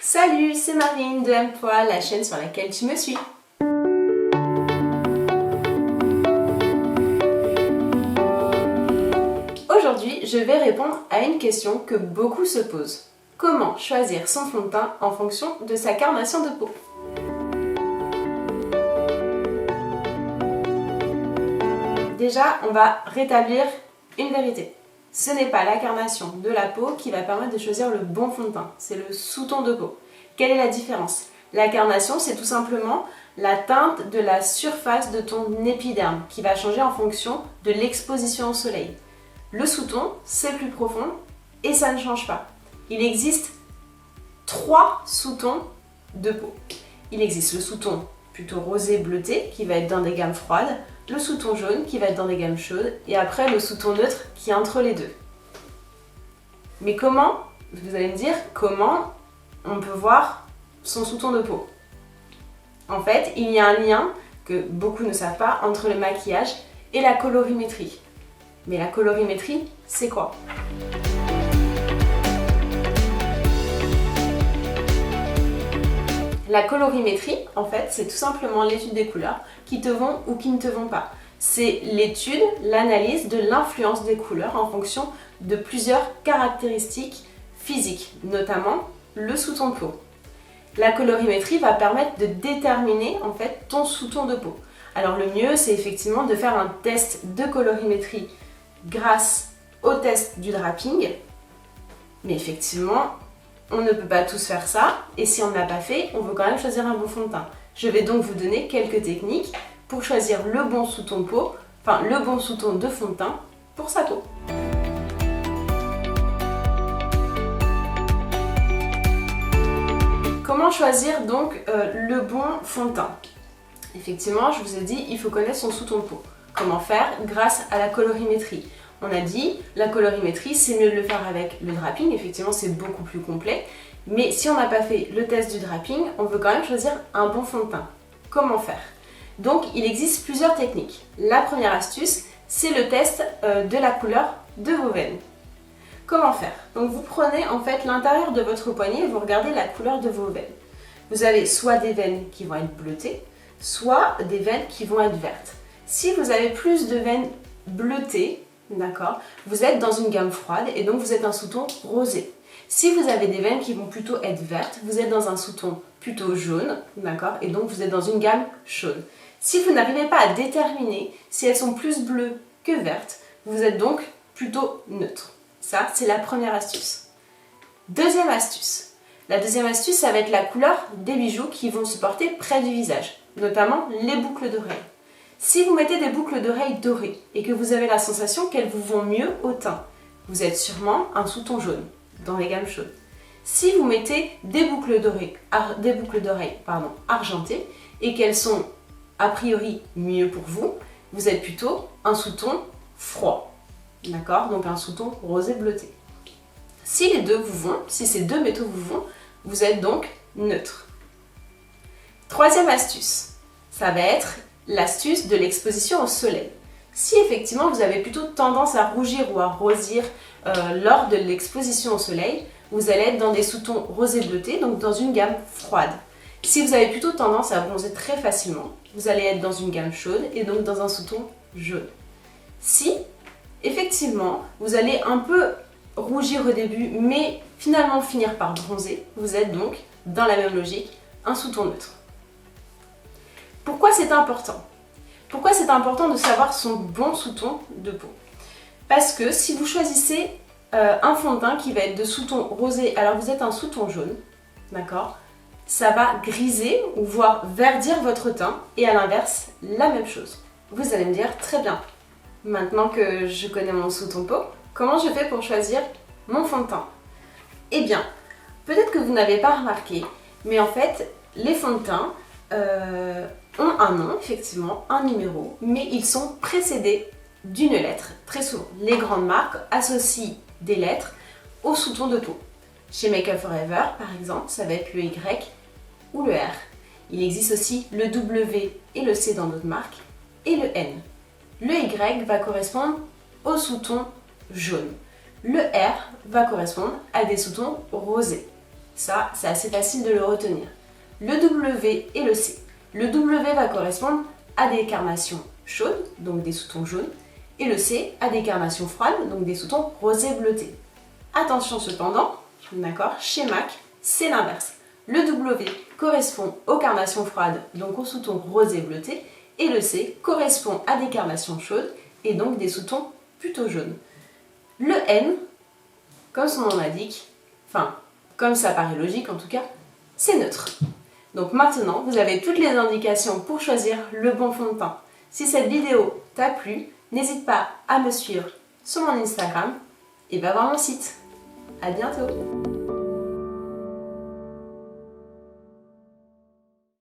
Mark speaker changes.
Speaker 1: Salut, c'est Marine de M-Poil, la chaîne sur laquelle tu me suis. Aujourd'hui, je vais répondre à une question que beaucoup se posent. Comment choisir son fond de teint en fonction de sa carnation de peau? Déjà, on va rétablir une vérité. Ce n'est pas la carnation de la peau qui va permettre de choisir le bon fond de teint, c'est le sous-ton de peau. Quelle est la différence? La carnation, c'est tout simplement la teinte de la surface de ton épiderme qui va changer en fonction de l'exposition au soleil. Le sous-ton, c'est plus profond et ça ne change pas. Il existe 3 sous-tons de peau. Il existe le sous-ton plutôt rosé bleuté qui va être dans des gammes froides, le sous-ton jaune qui va être dans des gammes chaudes et après le sous-ton neutre qui est entre les deux. Mais comment, vous allez me dire, comment on peut voir son sous-ton de peau? En fait, il y a un lien que beaucoup ne savent pas entre le maquillage et la colorimétrie. Mais la colorimétrie, c'est quoi? La colorimétrie, en fait, c'est tout simplement l'étude des couleurs qui te vont ou qui ne te vont pas. C'est l'étude, l'analyse de l'influence des couleurs en fonction de plusieurs caractéristiques physiques, notamment le sous-ton de peau. La colorimétrie va permettre de déterminer en fait ton sous-ton de peau. Alors le mieux, c'est effectivement de faire un test de colorimétrie grâce au test du draping. Mais effectivement, on ne peut pas tous faire ça, et si on ne l'a pas fait, on veut quand même choisir un bon fond de teint. Je vais donc vous donner quelques techniques pour choisir le bon sous-ton de peau, enfin le bon sous-ton de fond de teint pour sa peau. Comment choisir donc le bon fond de teint? Effectivement, je vous ai dit, il faut connaître son sous-ton de peau. Comment faire? Grâce à la colorimétrie. On a dit, la colorimétrie, c'est mieux de le faire avec le draping. Effectivement, c'est beaucoup plus complet. Mais si on n'a pas fait le test du draping, on veut quand même choisir un bon fond de teint. Comment faire? Donc, il existe plusieurs techniques. La première astuce, c'est le test de la couleur de vos veines. Comment faire? Donc, vous prenez en fait l'intérieur de votre poignet et vous regardez la couleur de vos veines. Vous avez soit des veines qui vont être bleutées, soit des veines qui vont être vertes. Si vous avez plus de veines bleutées, d'accord, vous êtes dans une gamme froide et donc vous êtes un sous-ton rosé. Si vous avez des veines qui vont plutôt être vertes, vous êtes dans un sous-ton plutôt jaune, d'accord, et donc vous êtes dans une gamme chaude. Si vous n'arrivez pas à déterminer si elles sont plus bleues que vertes, vous êtes donc plutôt neutre. Ça, c'est la première astuce. Deuxième astuce. La deuxième astuce, ça va être la couleur des bijoux qui vont se porter près du visage, notamment les boucles d'oreilles. Si vous mettez des boucles d'oreilles dorées et que vous avez la sensation qu'elles vous vont mieux au teint, vous êtes sûrement un sous-ton jaune dans les gammes chaudes. Si vous mettez des boucles d'oreilles argentées et qu'elles sont a priori mieux pour vous, vous êtes plutôt un sous-ton froid, d'accord? Donc un sous-ton rosé bleuté. Si les deux vous vont, si ces deux métaux vous vont, vous êtes donc neutre. Troisième astuce, ça va être l'astuce de l'exposition au soleil. Si effectivement vous avez plutôt tendance à rougir ou à rosir lors de l'exposition au soleil, vous allez être dans des sous-tons rosé bleuté, donc dans une gamme froide. Si vous avez plutôt tendance à bronzer très facilement, vous allez être dans une gamme chaude et donc dans un sous-ton jaune. Si effectivement vous allez un peu rougir au début mais finalement finir par bronzer, vous êtes donc dans la même logique, un sous-ton neutre. Pourquoi c'est important? Pourquoi c'est important de savoir son bon sous-ton de peau? Parce que si vous choisissez un fond de teint qui va être de sous-ton rosé, alors vous êtes un sous-ton jaune, d'accord? Ça va griser ou voire verdir votre teint et à l'inverse, la même chose. Vous allez me dire, très bien, maintenant que je connais mon sous-ton de peau, comment je fais pour choisir mon fond de teint? Eh bien, peut-être que vous n'avez pas remarqué, mais en fait, les fonds de teint ont un nom, effectivement, un numéro, mais ils sont précédés d'une lettre. Très souvent, les grandes marques associent des lettres au sous-ton de peau. Chez Make Up For Ever, par exemple, ça va être le Y ou le R. Il existe aussi le W et le C dans d'autres marques, et le N. Le Y va correspondre au sous-ton jaune. Le R va correspondre à des sous-tons rosés. Ça, c'est assez facile de le retenir. Le W et le C. Le W va correspondre à des carnations chaudes, donc des sous-tons jaunes, et le C à des carnations froides, donc des sous-tons rosés bleutés. Attention cependant, d'accord, chez MAC, c'est l'inverse. Le W correspond aux carnations froides, donc aux sous-tons rosés bleutés, et le C correspond à des carnations chaudes, et donc des sous-tons plutôt jaunes. Le N, comme son nom l'indique, enfin, comme ça paraît logique en tout cas, c'est neutre. Donc maintenant, vous avez toutes les indications pour choisir le bon fond de teint. Si cette vidéo t'a plu, n'hésite pas à me suivre sur mon Instagram et va voir mon site. À bientôt!